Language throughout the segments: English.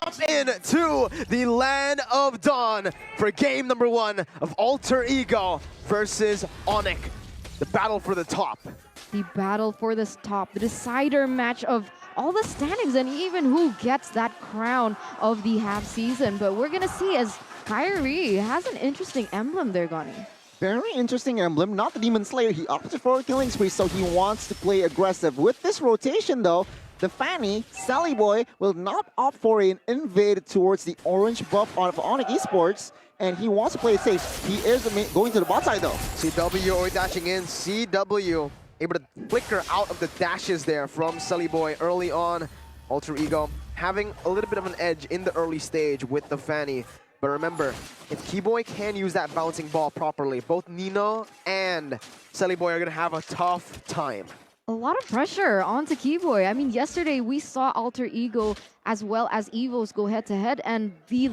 jump into the land of Dawn for game number 1 of Alter Ego versus ONIC. The battle for the top. The battle for this top, the decider match of all the standings and even who gets that crown of the half season. But we're gonna see as Kairi has an interesting emblem there, Gani. Very interesting emblem, not the Demon Slayer. He opted for a killing spree, so he wants to play aggressive. With this rotation though, the Fanny, Sally Boy, will not opt for an invade towards the orange buff of ONIC Esports, and he wants to play it safe. He is going to the bot side though. CW already dashing in. CW able to flicker out of the dashes there from Sully Boy early on. Alter Ego having a little bit of an edge in the early stage with the Fanny. But remember, if Keyboy can use that bouncing ball properly, both Nino and Sully Boy are going to have a tough time. A lot of pressure onto Keyboy. I mean, yesterday we saw Alter Ego as well as Evos go head-to-head, and the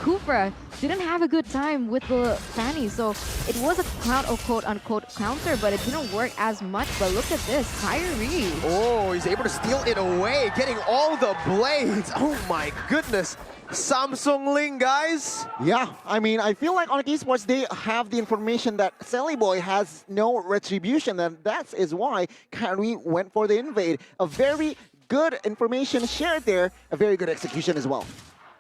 Kufra didn't have a good time with the Fanny. So it was a quote-unquote counter, but it didn't work as much. But look at this, Kairi. Oh, he's able to steal it away, getting all the blades. Oh my goodness. Samsung Ling, guys. Yeah, I mean, I feel like ONIC Esports, they have the information that Sally Boy has no retribution, and that is why Kairi went for the invade. A very good information shared there, a very good execution as well.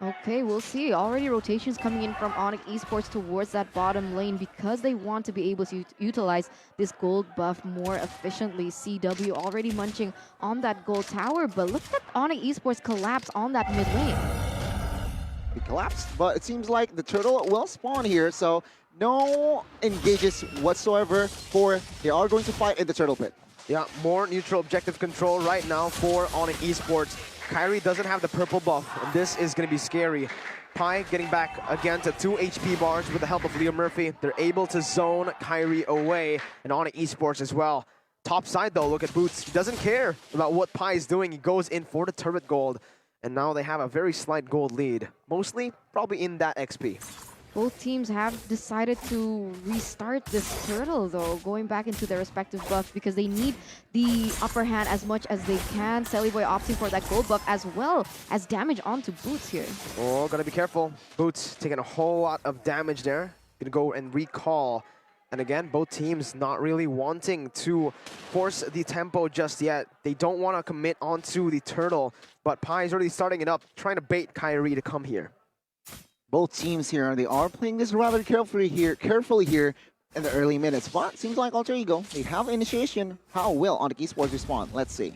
Okay, we'll see. Already rotations coming in from ONIC Esports towards that bottom lane because they want to be able to utilize this gold buff more efficiently. CW already munching on that gold tower, but look at ONIC Esports collapse on that mid lane. He collapsed, but it seems like the turtle will spawn here, so no engages whatsoever for they are going to fight in the turtle pit. Yeah, more neutral objective control right now for ONIC Esports. Kairi doesn't have the purple buff, and this is going to be scary. Pi getting back again to 2 HP bars with the help of Leo Murphy. They're able to zone Kairi away, and ONIC Esports as well. Top side though, look at Boots. He doesn't care about what Pi is doing. He goes in for the turret gold. And now they have a very slight gold lead. Mostly, probably in that XP. Both teams have decided to restart this turtle, though, going back into their respective buffs because they need the upper hand as much as they can. Sally Boy opting for that gold buff as well as damage onto Boots here. Oh, gotta be careful. Boots taking a whole lot of damage there. Gonna go and recall. And again, both teams not really wanting to force the tempo just yet. They don't want to commit onto the turtle, but Pi is already starting it up, trying to bait Kairi to come here. Both teams here, they are playing this rather carefully here in the early minutes. But seems like Alter Ego, they have initiation. How will ONIC Esports respond? Let's see.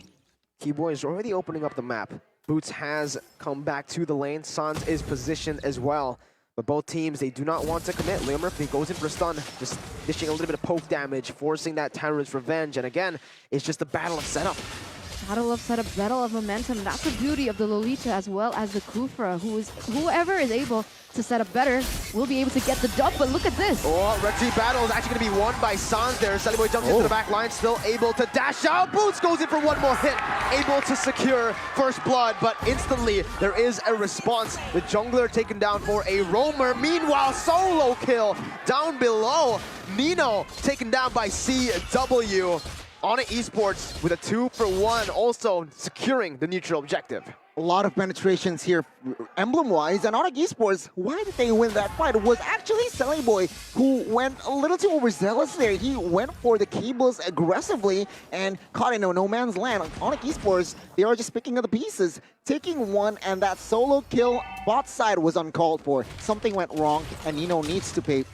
Keyboy is already opening up the map. Boots has come back to the lane. Sans is positioned as well. But both teams, they do not want to commit. Leo Murphy goes in for a stun, just dishing a little bit of poke damage, forcing that Tyrant's revenge. And again, it's just a battle of setup. Battle of setup, battle of momentum. That's the beauty of the Lolita as well as the Kufra. Whoever is able to set up better will be able to get the dub, but look at this. Oh, Red Tree battle is actually going to be won by Sans there. Sally Boy jumps into the back line, still able to dash out. Boots goes in for one more hit, able to secure first blood, but instantly there is a response. The jungler taken down for a roamer. Meanwhile, solo kill down below. Nino taken down by CW. ONIC Esports with a 2-for-1, also securing the neutral objective. A lot of penetrations here, emblem-wise, and ONIC Esports, why did they win that fight? It was actually Sally Boy who went a little too overzealous there. He went for the cables aggressively and caught in a no man's land. ONIC Esports, they are just picking up the pieces, taking one, and that solo kill bot side was uncalled for. Something went wrong, and Nino needs to pay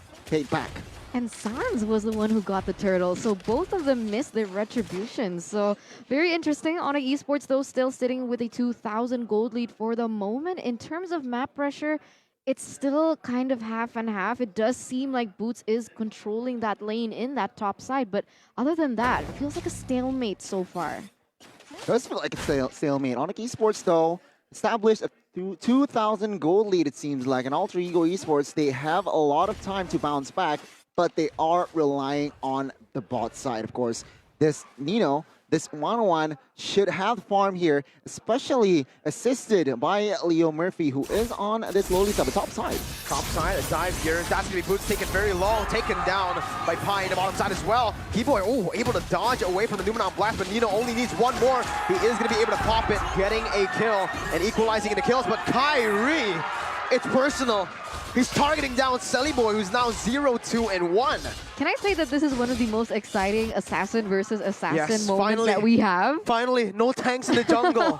back. And Sans was the one who got the turtle, so both of them missed their retribution. So very interesting. ONIC Esports, though, still sitting with a 2,000 gold lead for the moment. In terms of map pressure, it's still kind of half and half. It does seem like Boots is controlling that lane in that top side, but other than that, it feels like a stalemate so far. It does feel like a stalemate. ONIC Esports, though, established a 2,000 gold lead, it seems like. And Alter Ego Esports, they have a lot of time to bounce back, but they are relying on the bot side, of course. This Nino, this 1-1 should have farm here, especially assisted by Leo Murphy, who is on this lowly sub, top side. Top side, a dive here. That's going to be Boots taken very long, taken down by Pi in the bottom side as well. Keyboy, able to dodge away from the Numenon Blast, but Nino only needs one more. He is going to be able to pop it, getting a kill and equalizing in the kills. But Kairi, it's personal. He's targeting down Boy, who's now 0-2-1. Can I say that this is one of the most exciting assassin versus assassin moments finally, that we have? Finally, no tanks in the jungle.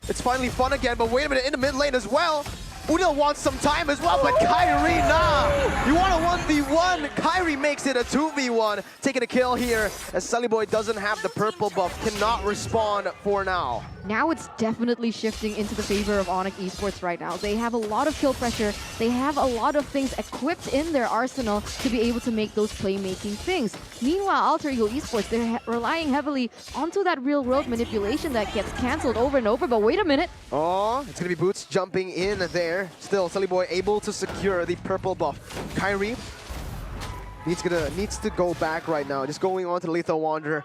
It's finally fun again, but wait a minute, in the mid lane as well. Udil wants some time as well, but Kairi, nah! You want a 1v1? Kairi makes it a 2v1, taking a kill here, as Boy doesn't have the purple buff, cannot respond for now. Now it's definitely shifting into the favor of ONIC Esports right now. They have a lot of kill pressure. They have a lot of things equipped in their arsenal to be able to make those playmaking things. Meanwhile, Alter Ego Esports, they're relying heavily onto that real-world manipulation that gets cancelled over and over. But wait a minute. Oh, it's going to be Boots jumping in there. Still, Boy able to secure the purple buff. Kairi needs to go back right now. Just going on to the Lethal Wanderer,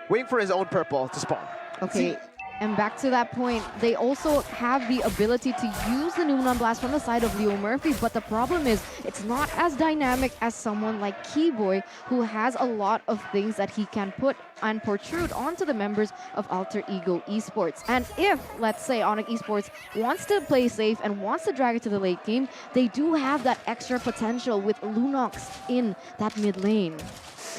waiting for his own purple to spawn. Okay. And back to that point, they also have the ability to use the Numenon Blast from the side of Leo Murphy, but the problem is it's not as dynamic as someone like Keyboy, who has a lot of things that he can put and protrude onto the members of Alter Ego Esports. And if, let's say, ONIC Esports wants to play safe and wants to drag it to the late game, they do have that extra potential with Lunox in that mid lane.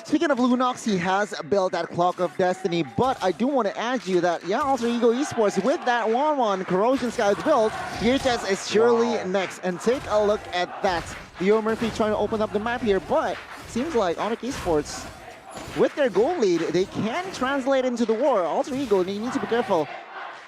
Speaking of Lunox, he has built that Clock of Destiny, but I do want to add you that, yeah, Alter Ego Esports, with that 1-1 Corrosion Scouts build, DHS is surely next. And take a look at that. Leo Murphy trying to open up the map here, but seems like ONIC Esports, with their goal lead, they can translate into the war. Alter Ego, they need to be careful.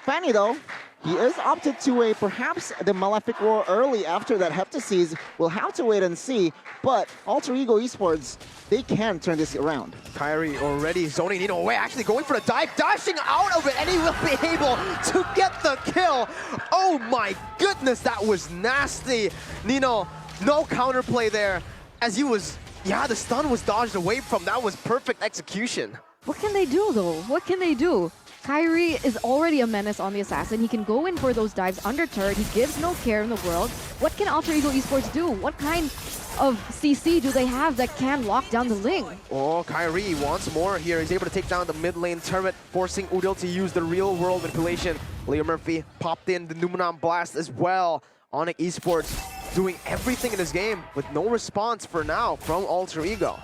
Fanny, though, he is opted to a perhaps the Malefic Roar early after that Heptases. We'll have to wait and see, but Alter Ego Esports, they can turn this around. Kairi already zoning Nino away, actually going for the dive, dashing out of it, and he will be able to get the kill. Oh my goodness, that was nasty. Nino, no counterplay there, as he was, yeah, the stun was dodged away from. That was perfect execution. What can they do, though? What can they do? Kairi is already a menace on the assassin. He can go in for those dives under turret. He gives no care in the world. What can Alter Ego Esports do? What kind of CC do they have that can lock down the Ling? Oh, Kairi wants more here. He's able to take down the mid lane turret, forcing Udil to use the real world manipulation. Leo Murphy popped in the Numenon Blast as well. ONIC Esports doing everything in this game with no response for now from Alter Ego.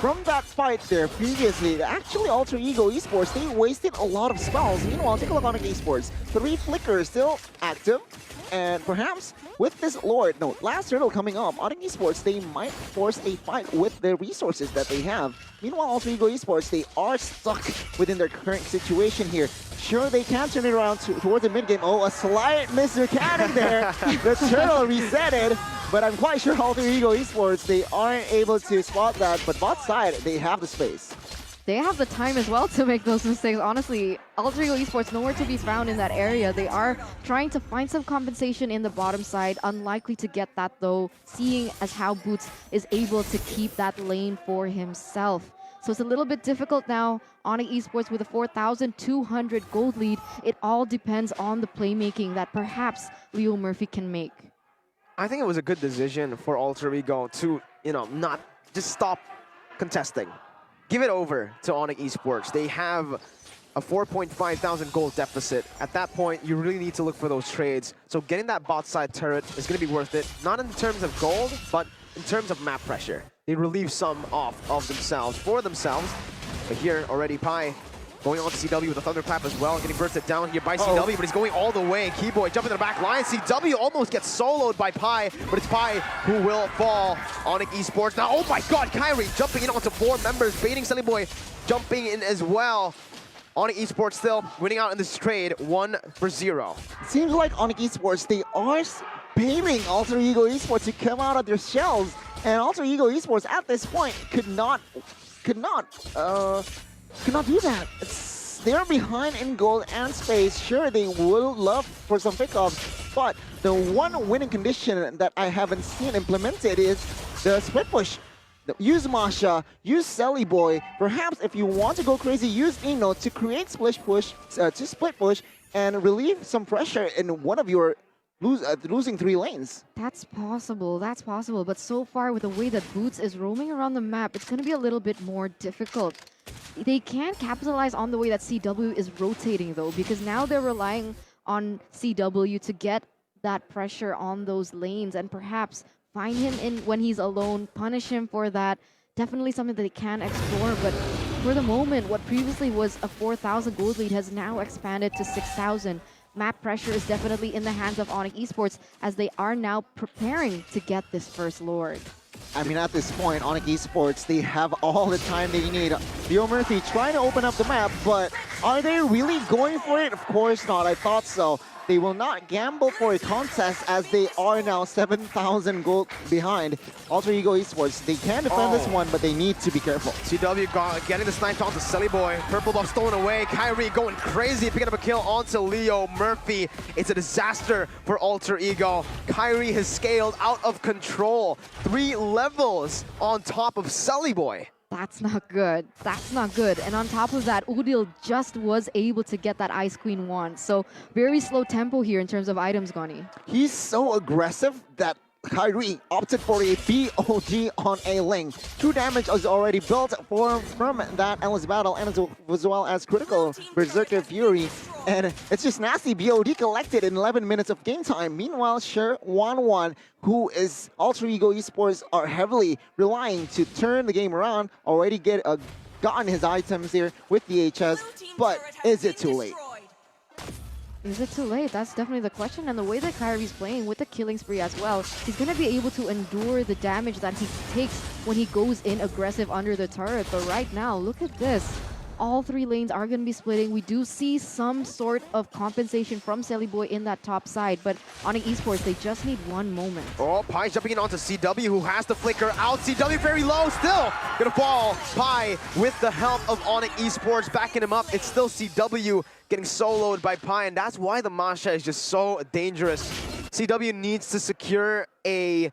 From that fight there previously, actually Alter Ego Esports, they wasted a lot of spells. Meanwhile, take a look on ONIC Esports. 3 flickers still active. And perhaps with this Lord, no, last hurdle coming up, ONIC Esports, they might force a fight with the resources that they have. Meanwhile, Alter Ego Esports, they are stuck within their current situation here. Sure, they can turn it around towards the mid-game. Oh, a slight mismechanic there. The turtle resetted. But I'm quite sure Alter Ego Esports, they aren't able to spot that. But bot side, they have the space. They have the time as well to make those mistakes. Honestly, Alter Ego Esports nowhere to be found in that area. They are trying to find some compensation in the bottom side. Unlikely to get that though, seeing as how Boots is able to keep that lane for himself. So it's a little bit difficult now. ONIC Esports with a 4,200 gold lead. It all depends on the playmaking that perhaps Leo Murphy can make. I think it was a good decision for Alter Ego to, not just stop contesting. Give it over to ONIC Esports. They have a 4,500 gold deficit. At that point, you really need to look for those trades. So getting that bot side turret is going to be worth it. Not in terms of gold, but in terms of map pressure. They relieve some off of themselves, for themselves. But here already, Pi going on to CW with a thunderclap as well, getting bursted down here by CW, but he's going all the way. Keyboy jumping to the back line. CW almost gets soloed by Pi, but it's Pi who will fall. ONIC Esports now, oh my god, Kairi jumping in onto 4 members, baiting Boy jumping in as well. ONIC Esports still winning out in this trade 1-0. Seems like ONIC Esports, they are baiting Alter Ego Esports to come out of their shells, and Alter Ego Esports at this point could not do that. They're behind in gold and space. Sure, they will love for some pickups, but the one winning condition that I haven't seen implemented is the split push. Use Masha, use Selly Boy. Perhaps if you want to go crazy, use Ino to create split push, and relieve some pressure in one of your losing 3 lanes. That's possible, but so far with the way that Boots is roaming around the map, it's going to be a little bit more difficult. They can't capitalize on the way that CW is rotating though, because now they're relying on CW to get that pressure on those lanes and perhaps find him in when he's alone, punish him for that. Definitely something that they can explore, but for the moment, what previously was a 4,000 gold lead has now expanded to 6,000. Map pressure is definitely in the hands of ONIC Esports as they are now preparing to get this first Lord. I mean, at this point, ONIC Esports, they have all the time they need. Leo Murphy trying to open up the map, but are they really going for it? Of course not. I thought so. They will not gamble for a contest as they are now 7,000 gold behind. Alter Ego Esports, they can defend this one, but they need to be careful. CW getting the snipe onto Selly Boy. Purple buff stolen away. Kairi going crazy, picking up a kill onto Leo Murphy. It's a disaster for Alter Ego. Kairi has scaled out of control. 3 levels on top of Selly Boy. That's not good. That's not good. And on top of that, Udil just was able to get that Ice Queen wand. So very slow tempo here in terms of items, Goni. He's so aggressive that Kairi opted for a BO3 on a link. True damage is already built from that endless battle, and as well as critical Berserker Fury. And it's just nasty. BOD collected in 11 minutes of game time. Meanwhile, Sher 1-1, who is Alter Ego Esports, are heavily relying to turn the game around. Already gotten his items here with the HS, but is it too late? Is it too late? That's definitely the question. And the way that Kairi's playing with the killing spree as well, he's going to be able to endure the damage that he takes when he goes in aggressive under the turret. But right now, look at this. All 3 lanes are going to be splitting. We do see some sort of compensation from Selly Boy in that top side, but ONIC Esports, they just need one moment. Oh, Pi jumping in onto CW, who has the flicker out. CW very low, still gonna fall. Pi with the help of ONIC Esports backing him up. It's still CW getting soloed by Pi, and that's why the Masha is just so dangerous. CW needs to secure a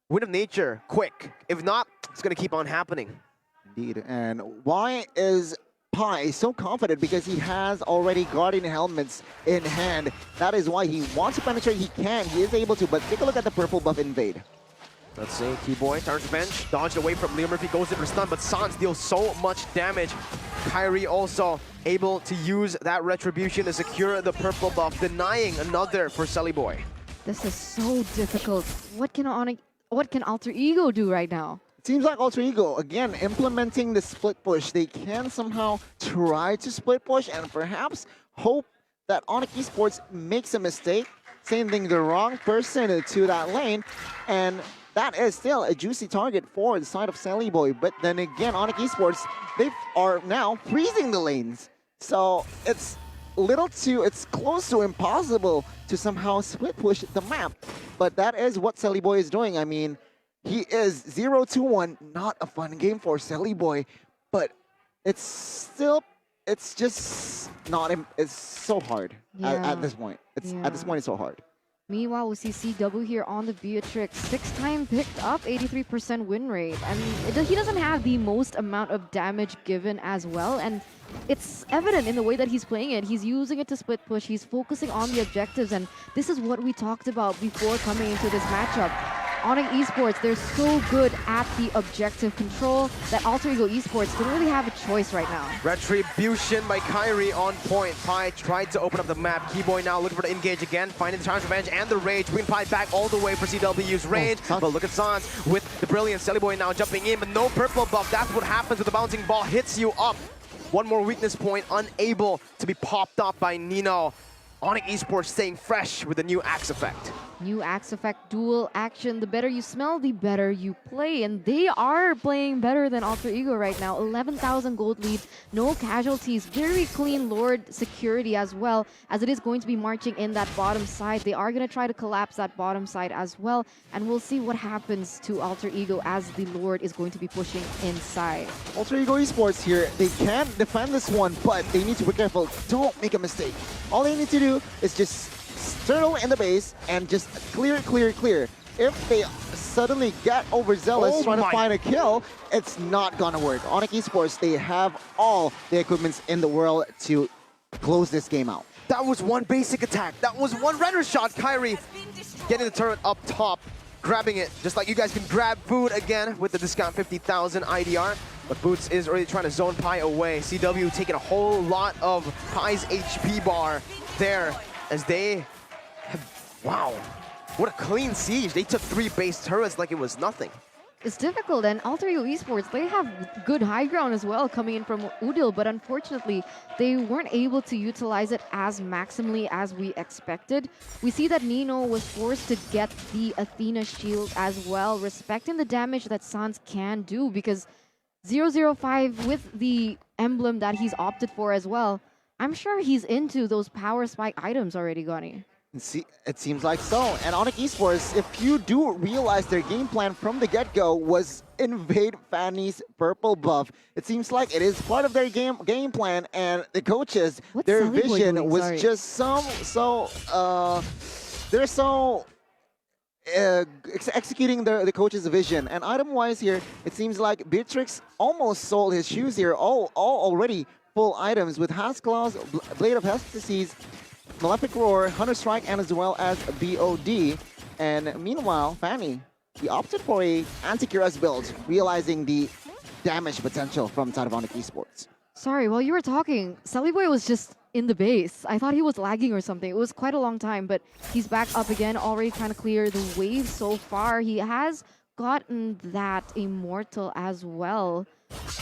win of nature quick. If not, it's gonna keep on happening. Indeed, and why is Pi so confident? Because he has already Guardian Helmets in hand. That is why he wants to penetrate. He can. He is able to. But take a look at the purple buff invade. Let's see. Keyboy turns bench. Dodged away from Leo Murphy. Goes in for stun. But Sans deals so much damage. Kairi also able to use that retribution to secure the purple buff. Denying another for Selly Boy. This is so difficult. What can Alter Ego do right now? It seems like Alter Ego, again, implementing the split push. They can somehow try to split push and perhaps hope that ONIC Esports makes a mistake, sending the wrong person to that lane, and that is still a juicy target for the side of Selly Boy. But then again, ONIC Esports, they are now freezing the lanes. So it's close to impossible to somehow split push the map. But that is what Selly Boy is doing. I mean, he is 0-2-1, not a fun game for Selly Boy, but it's just not, it's so hard at this point. At this point, it's so hard. Meanwhile, we see CW here on the Beatrix, 6-time picked up, 83% win rate. And he doesn't have the most amount of damage given as well. And it's evident in the way that he's playing it. He's using it to split push. He's focusing on the objectives. And this is what we talked about before coming into this matchup. ONIC Esports, they're so good at the objective control that Alter Ego Esports don't really have a choice right now. Retribution by Kairi on point. Pi tried to open up the map. Keyboy now looking for the engage again, finding the challenge revenge and the rage. Bring Pi back all the way for CW's range. But look at Sans with the brilliant Selly Boy now jumping in, but no purple buff. That's what happens with the bouncing ball. Hits you up. One more weakness point, unable to be popped up by Nino. ONIC Esports staying fresh with the new Axe effect. New Axe effect, dual action. The better you smell, the better you play. And they are playing better than Alter Ego right now. 11,000 gold lead, no casualties. Very clean Lord security as well, as it is going to be marching in that bottom side. They are going to try to collapse that bottom side as well. And we'll see what happens to Alter Ego as the Lord is going to be pushing inside. Alter Ego Esports here, they can defend this one, but they need to be careful. Don't make a mistake. All they need to do is just turtle in the base and just clear. if they suddenly get overzealous trying to find a kill, it's not gonna work. ONIC Esports, they have all the equipments in the world to close this game out. That was one basic attack. That was one render shot. Kairi getting the turret up top, grabbing it, just like you guys can grab food again with the discount 50,000 IDR. But Boots is already trying to zone Pi away. CW taking a whole lot of Pi's HP bar there as they have, wow, what a clean siege. They took 3 base turrets like it was nothing. It's difficult, and Alter-Ego Esports, they have good high ground as well coming in from Udil, but unfortunately, they weren't able to utilize it as maximally as we expected. We see that Nino was forced to get the Athena shield as well, respecting the damage that Sans can do, because 005 with the emblem that he's opted for as well, I'm sure he's into those power spike items already, Goni. See, it seems like so. And ONIC Esports, if you do realize their game plan from the get-go was invade Fanny's purple buff, it seems like it is part of their game plan, and the coaches, their vision was just they're so executing the coach's vision. And item-wise here, it seems like Beatrix almost sold his shoes here, all already full items with Has Claws, Blade of Hestases, Malefic Roar, Hunter Strike, and as well as BOD. And meanwhile, Fanny, he opted for a anti-Cuirass build, realizing the damage potential from side of ONIC Esports. Sorry, while you were talking, Boy was just in the base. I thought he was lagging or something. It was quite a long time, but he's back up again, already trying to clear the wave so far. He has gotten that Immortal as well,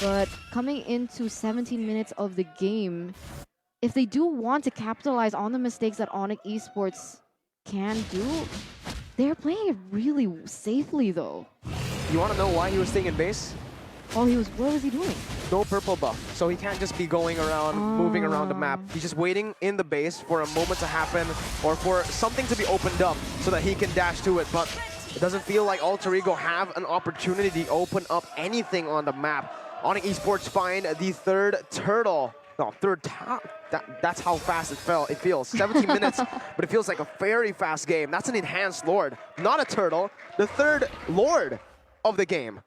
but coming into 17 minutes of the game, if they do want to capitalize on the mistakes that ONIC Esports can do, they're playing it really safely though. You want to know why he was staying in base? Oh, what was he doing? No purple buff, so he can't just be going around, moving around the map. He's just waiting in the base for a moment to happen or for something to be opened up so that he can dash to it. But it doesn't feel like Alter Ego have an opportunity to open up anything on the map. ONIC Esports find the third turtle. No, third top. That's how fast it feels. 17 minutes, but it feels like a very fast game. That's an enhanced Lord, not a turtle. The third Lord of the game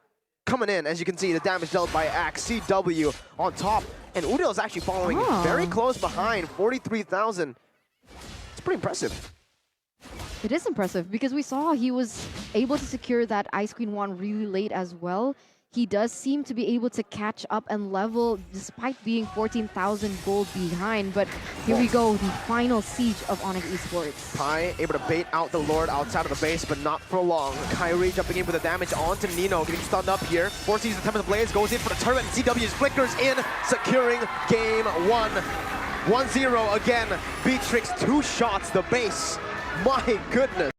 coming in. As you can see, the damage dealt by Axe, CW on top. And Udil is actually following very close behind, 43,000. It's pretty impressive. It is impressive because we saw he was able to secure that Ice Queen 1 really late as well. He does seem to be able to catch up and level despite being 14,000 gold behind. But here we go, the final siege of ONIC Esports. Pi able to bait out the Lord outside of the base, but not for long. Kairi jumping in with the damage onto Nino, getting stunned up here. Foresees the Tempest Blaze, goes in for the turret, and CW's flickers in, securing game 1. 1-0 again. Beatrix, 2 shots, the base. My goodness.